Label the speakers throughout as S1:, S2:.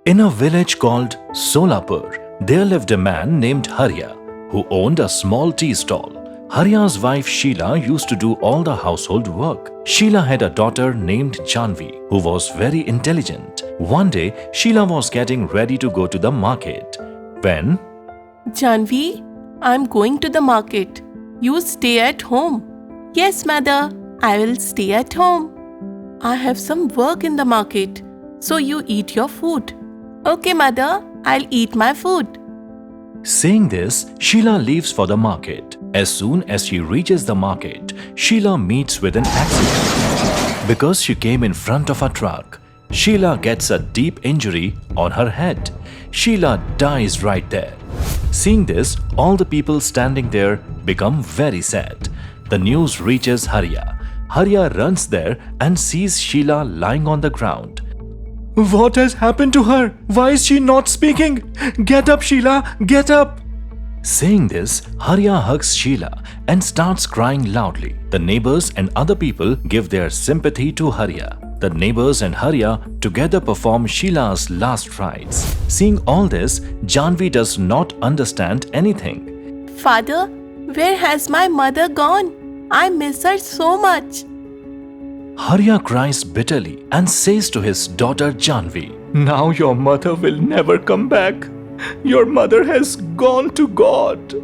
S1: In a village called Solapur, there lived a man named Harya who owned a small tea stall. Harya's wife Sheila used to do all the household work. Sheila had a daughter named Janvi who was very intelligent. One day, Sheila was getting ready to go to the market when
S2: Janvi, I'm going to the market. You stay at home. Yes, mother, I will stay at home. I have some work in the market, so you eat your food. Okay, mother, I'll eat my food.
S1: Saying this, Sheila leaves for the market. As soon as she reaches the market, Sheila meets with an accident. Because she came in front of a truck, Sheila gets a deep injury on her head. Sheila dies right there. Seeing this, all the people standing there become very sad. The news reaches Harya. Harya runs there and sees Sheila lying on the ground. What has happened to her? Why is she not speaking? Get up, Sheila, get up! Saying this, Harya hugs Sheila and starts crying loudly. The neighbors and other people give their sympathy to Harya. The neighbors and Harya together perform Sheila's last rites. Seeing all this, Janvi does not understand anything.
S2: Father, where has my mother gone? I miss her so much.
S1: Harya cries bitterly and says to his daughter Janvi, "Now your mother will never come back. Your mother has gone to God."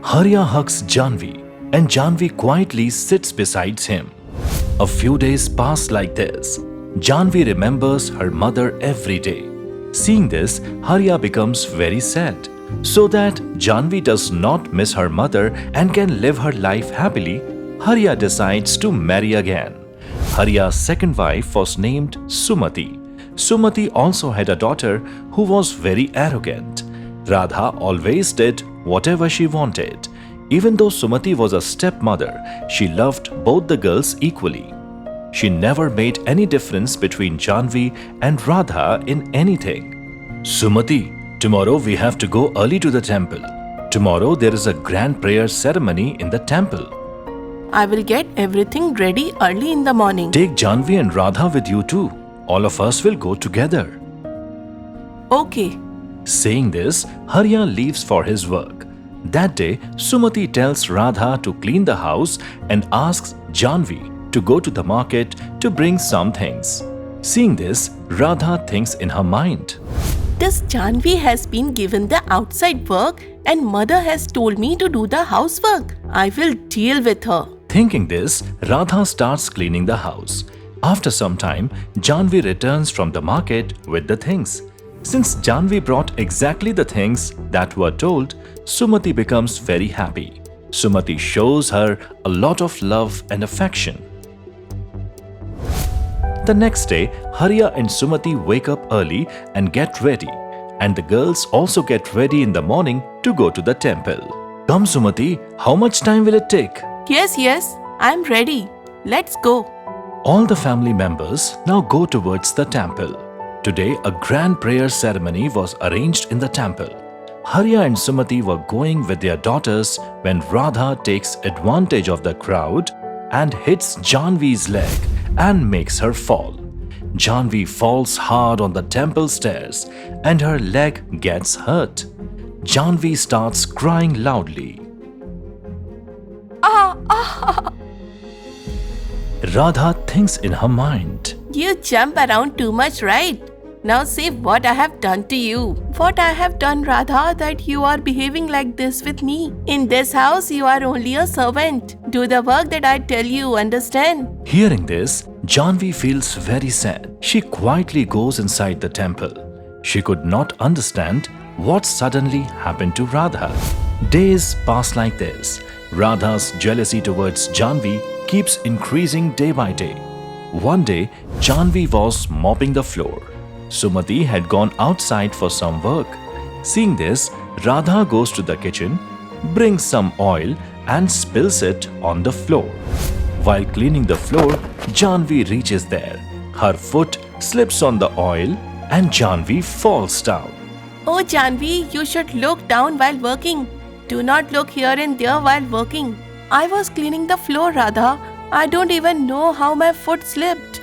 S1: Harya hugs Janvi and Janvi quietly sits beside him. A few days pass like this. Janvi remembers her mother every day. Seeing this, Harya becomes very sad. So that Janvi does not miss her mother and can live her life happily, Harya decides to marry again. Harya's second wife was named Sumati. Sumati also had a daughter who was very arrogant. Radha always did whatever she wanted. Even though Sumati was a stepmother, she loved both the girls equally. She never made any difference between Janvi and Radha in anything. Sumati, tomorrow we have to go early to the temple. Tomorrow there is a grand prayer ceremony in the temple.
S2: I will get everything ready early in the morning.
S1: Take Janvi and Radha with you too. All of us will go together.
S2: Okay.
S1: Saying this, Harya leaves for his work. That day, Sumati tells Radha to clean the house and asks Janvi to go to the market to bring some things. Seeing this, Radha thinks in her mind,
S2: This Janvi has been given the outside work and mother has told me to do the housework. I will deal with her.
S1: Thinking this, Radha starts cleaning the house. After some time, Janvi returns from the market with the things. Since Janvi brought exactly the things that were told, Sumati becomes very happy. Sumati shows her a lot of love and affection. The next day, Harya and Sumati wake up early and get ready. And the girls also get ready in the morning to go to the temple. Come Sumati, how much time will it take?
S2: Yes, I'm ready. Let's go.
S1: All the family members now go towards the temple. Today, a grand prayer ceremony was arranged in the temple. Harya and Sumati were going with their daughters when Radha takes advantage of the crowd and hits Janvi's leg and makes her fall. Janvi falls hard on the temple stairs and her leg gets hurt. Janvi starts crying loudly. Radha thinks in her mind,
S2: You jump around too much, right? Now say what I have done to you. What I have done, Radha, that you are behaving like this with me. In this house, you are only a servant. Do the work that I tell you, understand?
S1: Hearing this, Janvi feels very sad. She quietly goes inside the temple. She could not understand what suddenly happened to Radha. Days pass like this. Radha's jealousy towards Janvi keeps increasing day by day. One day, Janvi was mopping the floor. Sumati had gone outside for some work. Seeing this, Radha goes to the kitchen, brings some oil and spills it on the floor. While cleaning the floor, Janvi reaches there. Her foot slips on the oil and Janvi falls down.
S2: Oh, Janvi, you should look down while working. Do not look here and there while working. I was cleaning the floor, Radha. I don't even know how my foot slipped.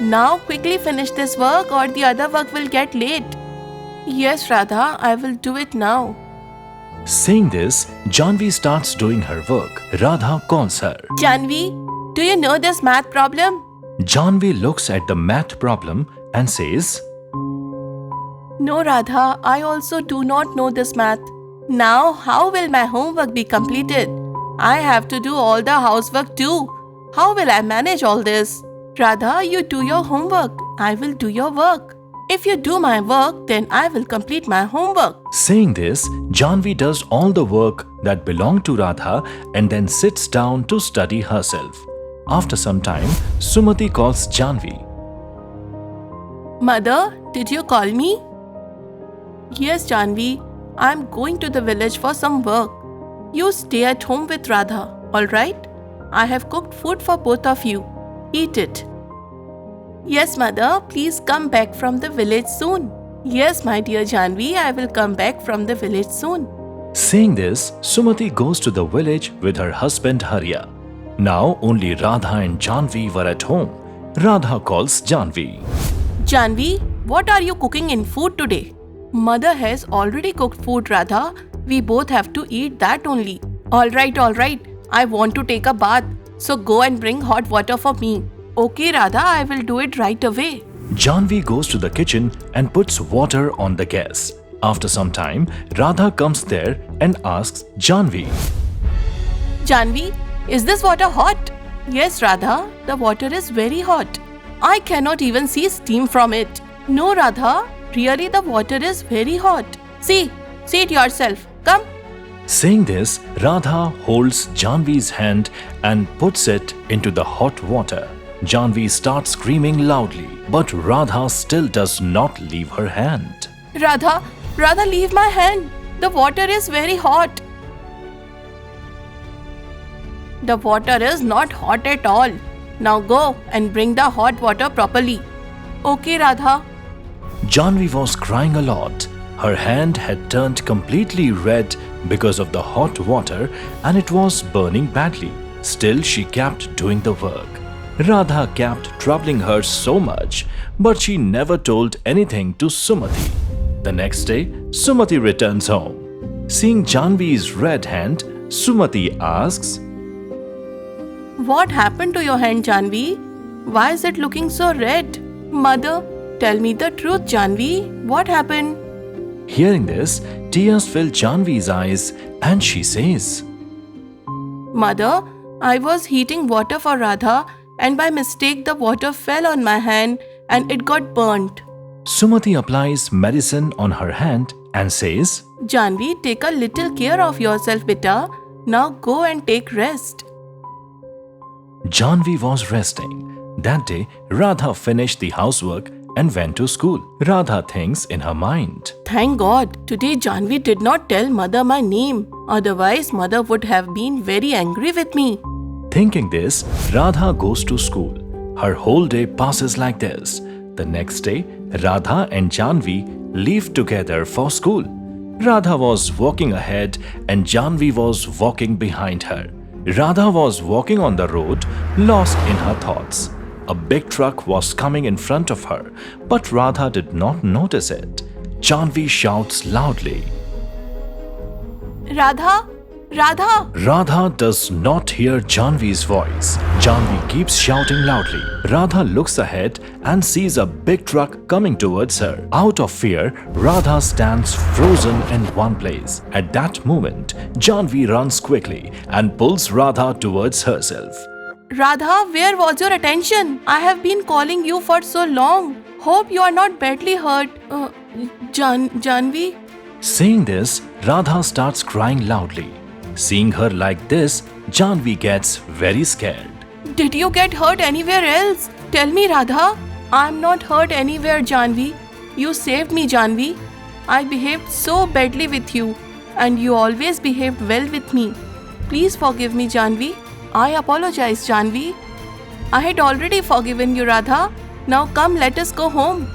S2: Now quickly finish this work or the other work will get late. Yes, Radha, I will do it now.
S1: Saying this, Janvi starts doing her work. Radha calls her.
S2: Janvi, do you know this math problem?
S1: Janvi looks at the math problem and says,
S2: No, Radha, I also do not know this math. Now, how will my homework be completed? I have to do all the housework too. How will I manage all this? Radha, you do your homework. I will do your work. If you do my work, then I will complete my homework.
S1: Saying this, Janvi does all the work that belonged to Radha and then sits down to study herself. After some time, Sumati calls Janvi.
S2: Mother, did you call me? Yes, Janvi. I am going to the village for some work. You stay at home with Radha, alright? I have cooked food for both of you. Eat it. Yes, mother, please come back from the village soon. Yes, my dear Janvi, I will come back from the village soon.
S1: Saying this, Sumati goes to the village with her husband Harya. Now only Radha and Janvi were at home. Radha calls Janvi.
S2: Janvi, what are you cooking in food today? Mother has already cooked food, Radha. We both have to eat that only. Alright. I want to take a bath. So go and bring hot water for me. Okay, Radha, I will do it right away.
S1: Janvi goes to the kitchen and puts water on the gas. After some time, Radha comes there and asks Janvi.
S2: Janvi, is this water hot? Yes, Radha, the water is very hot. I cannot even see steam from it. No, Radha, really the water is very hot. See it yourself. Come.
S1: Saying this, Radha holds Janvi's hand and puts it into the hot water. Janvi starts screaming loudly, but Radha still does not leave her hand.
S2: Radha, leave my hand. The water is very hot. The water is not hot at all. Now go and bring the hot water properly. Okay, Radha.
S1: Janvi was crying a lot. Her hand had turned completely red because of the hot water and it was burning badly. Still, she kept doing the work. Radha kept troubling her so much, but she never told anything to Sumati. The next day, Sumati returns home. Seeing Janvi's red hand, Sumati asks,
S2: What happened to your hand, Janvi? Why is it looking so red? Mother, tell me the truth, Janvi. What happened?
S1: Hearing this, tears fill Janvi's eyes and she says,
S2: Mother, I was heating water for Radha and by mistake the water fell on my hand and it got burnt.
S1: Sumati applies medicine on her hand and says,
S2: Janvi, take a little care of yourself, beta. Now go and take rest.
S1: Janvi was resting. That day, Radha finished the housework and went to school. Radha thinks in her mind,
S2: Thank God, today Janvi did not tell mother my name. Otherwise, mother would have been very angry with me.
S1: Thinking this, Radha goes to school. Her whole day passes like this. The next day, Radha and Janvi leave together for school. Radha was walking ahead and Janvi was walking behind her. Radha was walking on the road, lost in her thoughts. A big truck was coming in front of her, but Radha did not notice it. Janvi shouts loudly.
S2: Radha! Radha!
S1: Radha does not hear Janvi's voice. Janvi keeps shouting loudly. Radha looks ahead and sees a big truck coming towards her. Out of fear, Radha stands frozen in one place. At that moment, Janvi runs quickly and pulls Radha towards herself.
S2: Radha, where was your attention? I have been calling you for so long. Hope you are not badly hurt. Janvi?
S1: Saying this, Radha starts crying loudly. Seeing her like this, Janvi gets very scared.
S2: Did you get hurt anywhere else? Tell me, Radha. I am not hurt anywhere, Janvi. You saved me, Janvi. I behaved so badly with you and you always behaved well with me. Please forgive me, Janvi. I apologize, Janvi. I had already forgiven you, Radha. Now come, let us go home.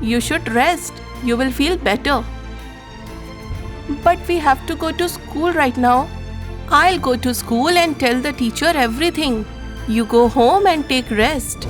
S2: You should rest. You will feel better. But we have to go to school right now. I'll go to school and tell the teacher everything. You go home and take rest.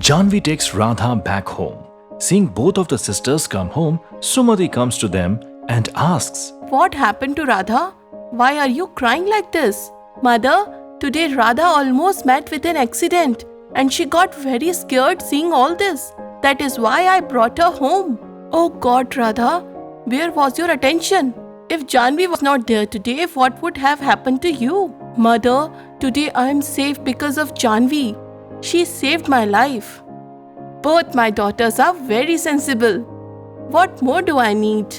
S1: Janvi takes Radha back home. Seeing both of the sisters come home, Sumati comes to them and asks,
S2: What happened to Radha? Why are you crying like this? Mother, today Radha almost met with an accident and she got very scared seeing all this. That is why I brought her home. Oh God, Radha, where was your attention? If Janvi was not there today, what would have happened to you? Mother, today I am safe because of Janvi. She saved my life. Both my daughters are very sensible. What more do I need?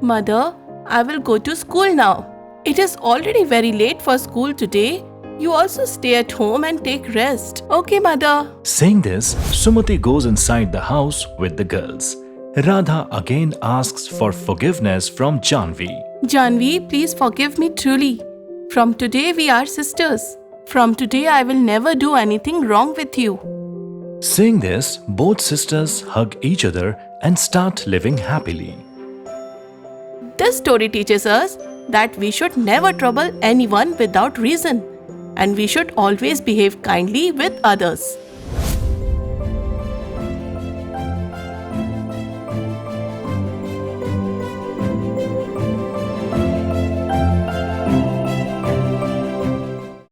S2: Mother, I will go to school now. It is already very late for school today. You also stay at home and take rest. Okay, Mother.
S1: Saying this, Sumati goes inside the house with the girls. Radha again asks for forgiveness from Janvi.
S2: Janvi, please forgive me truly. From today we are sisters. From today I will never do anything wrong with you.
S1: Saying this, both sisters hug each other and start living happily.
S2: This story teaches us that we should never trouble anyone without reason, and we should always behave kindly with others.